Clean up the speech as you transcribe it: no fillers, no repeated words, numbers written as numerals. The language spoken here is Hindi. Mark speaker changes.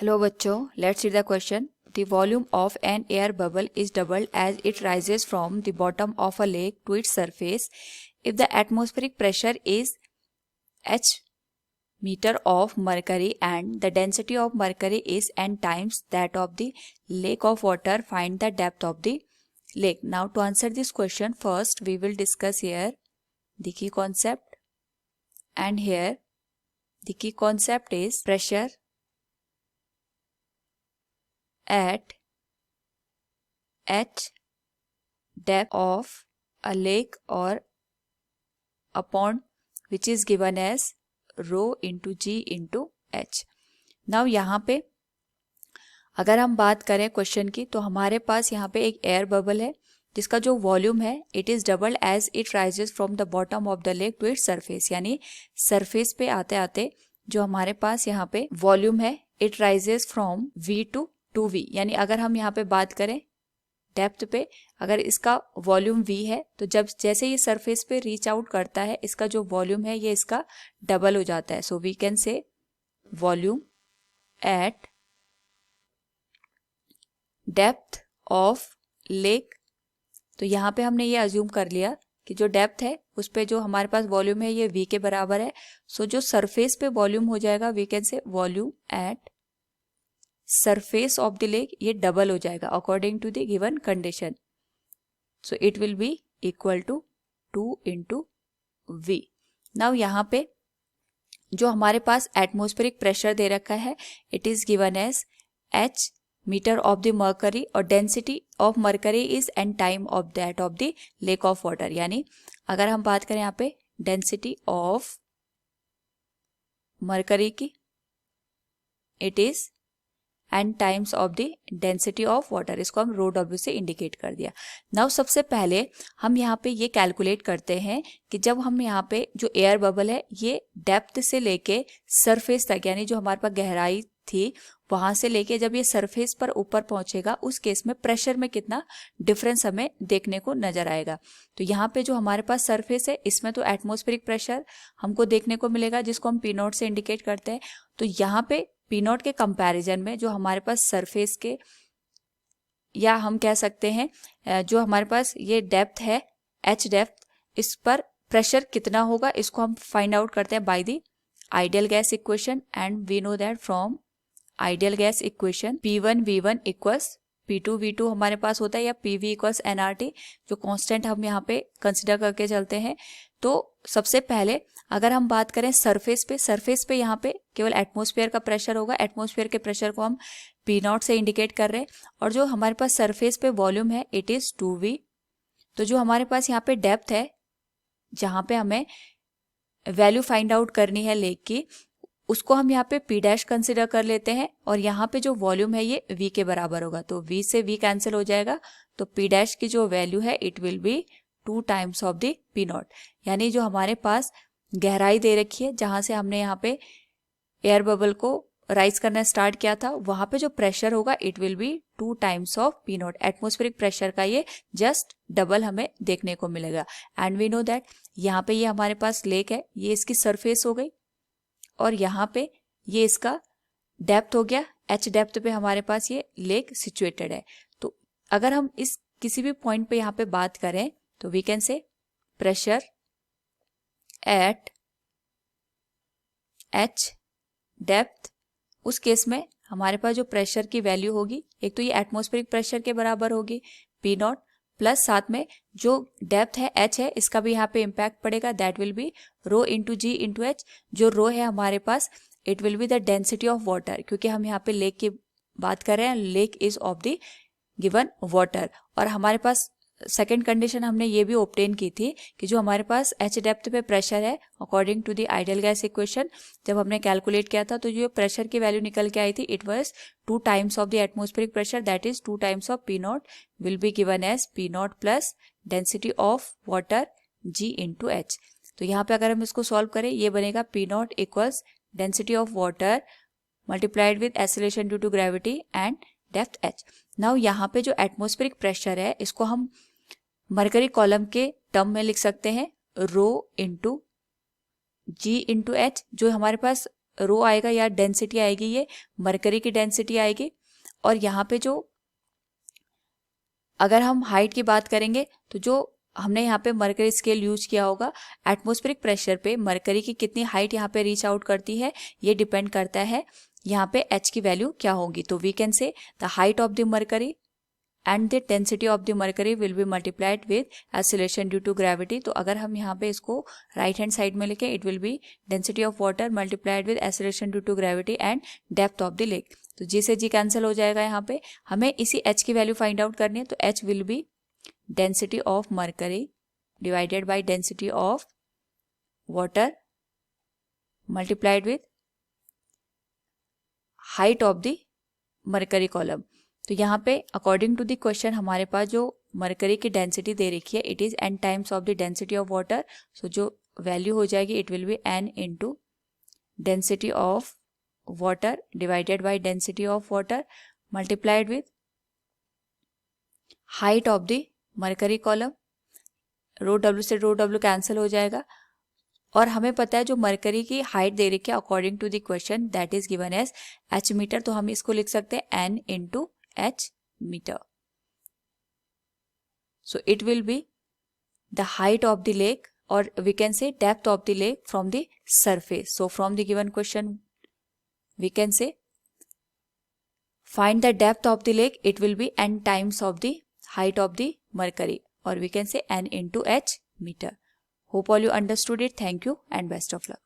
Speaker 1: Hello बच्चों, let's read the question. The volume of an air bubble is doubled as it rises from the bottom of a lake to its surface. If the atmospheric pressure is h meter of mercury and the density of mercury is n times that of the lake of water, find the depth of the lake. Now to answer this question, first we will discuss here the key concept, and here the key concept is pressure at h depth of a lake or a pond, which is given as rho into g into h. Now यहाँ पे अगर हम बात करें क्वेश्चन की, तो हमारे पास यहाँ पे एक एयर बबल है जिसका जो वॉल्यूम है it is doubled as it rises from the bottom of the lake to its surface, यानी सरफेस पे आते आते जो हमारे पास यहाँ पे वॉल्यूम है it rises from v to v, यानी अगर हम यहाँ पे बात करें डेप्थ पे, अगर इसका वॉल्यूम v है तो जब जैसे ये सरफेस पे रीच आउट करता है इसका जो वॉल्यूम है ये इसका डबल हो जाता है. So we can say volume at depth of lake. तो यहाँ पे हमने ये अज्यूम कर लिया कि जो डेप्थ है उस पे जो हमारे पास वॉल्यूम है ये v के बराबर है. सो जो सरफेस पे वॉल्यूम हो जाएगा we can say volume at surface of the lake, ये डबल हो जाएगा according to the given condition. So it will be equal to 2 into v. Now यहाँ पे जो हमारे पास एटमॉस्फेरिक प्रेशर दे रखा है it is given as h metre of the mercury और density of mercury is N time of that of the lake of water. यानी अगर हम बात करें यहाँ पे डेंसिटी ऑफ मर्करी की it is N times of the density of water, इसको हम रो डब्ल्यू से इंडिकेट कर दिया. नाउ सबसे पहले हम यहाँ पे ये कैलकुलेट करते हैं कि जब हम यहाँ पे जो एयर बबल है ये डेप्थ से लेके सरफेस तक, यानी जो हमारे पास गहराई थी वहां से लेके जब ये सरफेस पर ऊपर पहुंचेगा उस केस में प्रेशर में कितना डिफरेंस हमें देखने को नजर आएगा. तो यहाँ पे जो हमारे पास सरफेस है इसमें तो एटमॉस्फेरिक प्रेशर हमको देखने को मिलेगा जिसको हम पी नॉट से इंडिकेट करते हैं. तो यहाँ पे पी नॉट के कंपैरिजन में जो हमारे पास सरफेस के, या हम कह सकते हैं जो हमारे पास ये डेप्थ है एच डेप्थ, इस पर प्रेशर कितना होगा इसको हम फाइंड आउट करते हैं by the ideal gas equation. And we know that from ideal gas equation P1 V1 equals P2 V2 हमारे पास होता है, या PV इक्वल्स nRT, जो कांस्टेंट हम यहाँ पे कंसिडर करके चलते हैं. तो सबसे पहले अगर हम बात करें सरफेस पे यहाँ पे केवल एटमॉस्फेयर का प्रेशर होगा. एटमॉस्फेयर के प्रेशर को हम P नॉट से इंडिकेट कर रहे हैं, और जो हमारे पास सरफेस पे वॉल्यूम है इट इज 2V. तो जो हमारे पास यहाँ पे डेप्थ है जहाँ पे हमें वैल्यू फाइंड आउट करनी है लेक की, उसको हम यहाँ पे P डैश कंसिडर कर लेते हैं, और यहाँ पे जो वॉल्यूम है ये V के बराबर होगा. तो V से V कैंसिल हो जाएगा, तो P डैश की जो वैल्यू है it will B 2 times of the P not. यानी जो हमारे पास गहराई दे रखी है जहां से हमने यहाँ पे एयर बबल को राइज करना स्टार्ट किया था वहां पे जो प्रेशर होगा it will B 2 times of P not. Atmospheric pressure का ये जस्ट डबल हमें देखने को मिलेगा. एंड वी नो दैट यहाँ पे ये हमारे पास लेक है, ये इसकी सरफेस हो गई, और यहाँ पे ये इसका डेप्थ हो गया. एच डेप्थ पे हमारे पास ये लेक सिचुएटेड है. तो अगर हम इस किसी भी पॉइंट पे यहाँ पे बात करें तो we can say pressure at H depth, उस केस में हमारे पास जो प्रेशर की वैल्यू होगी एक तो ये एटमॉस्फेरिक प्रेशर के बराबर होगी P नॉट, प्लस साथ में जो डेप्थ है h है इसका भी यहाँ पे इम्पैक्ट पड़ेगा. That will be rho into G into H. जो रो है हमारे पास it will be the density of water, क्योंकि हम यहाँ पे लेक की बात कर रहे हैं, lake is of the given water. और हमारे पास सेकेंड कंडीशन हमने ये भी ऑब्टेन की थी कि जो हमारे पास h डेप्थ पे प्रेशर है according to the ideal gas equation जब हमने कैलकुलेट किया था तो जो प्रेशर की वैल्यू निकल के आई थी it was 2 times of the atmospheric pressure, that is 2 times of P not will be given as P not plus density of water G into H. तो यहाँ पे अगर हम इसको सॉल्व करें ये बनेगा P not equals density of water multiplied with acceleration due to gravity and depth h. Now यहाँ पे जो एटमॉस्फेरिक प्रेशर है इसको हम मरकरी कॉलम के टर्म में लिख सकते हैं रो इंटू जी इंटू एच. जो हमारे पास रो आएगा या डेंसिटी आएगी, ये मरकरी की डेंसिटी आएगी। और यहाँ पे जो अगर हम हाइट की बात करेंगे तो जो हमने यहाँ पे मरकरी स्केल यूज किया होगा, एटमॉस्फेरिक प्रेशर पे मरकरी की कितनी हाइट यहाँ पे रीच आउट करती है ये डिपेंड करता है यहाँ पे H की वैल्यू क्या होगी। तो we can say the height of the mercury and the density of the mercury will be multiplied with acceleration due to gravity. तो अगर हम यहाँ पे इसको राइट हैंड साइड में लिखें, it will be density of water multiplied with acceleration due to gravity and depth of the lake. तो जी से जी कैंसिल हो जाएगा। यहाँ पे हमें इसी H की वैल्यू फाइंड आउट करनी है, तो H will be density of mercury divided by density of water multiplied with height of the mercury column. तो यहाँ पे अकॉर्डिंग टू द क्वेश्चन हमारे पास जो मरकरी की डेंसिटी दे रखी है it is n times of the density of water. So जो वैल्यू हो जाएगी it will be n into density of water divided by density of water multiplied with height of the mercury column. Rho W से रो डब्ल्यू कैंसिल हो जाएगा। और हमें पता है जो मरकरी की हाइट दे रखी है according to the question that is given as h metre. तो हम इसको लिख सकते हैं n into h metre. So it will be the height of the lake, or we can say depth of the lake from the surface. So from the given question we can say find the depth of the lake, it will be n times of the height of the mercury, or we can say n into h meter. Hope all you understood it. Thank you and best of luck.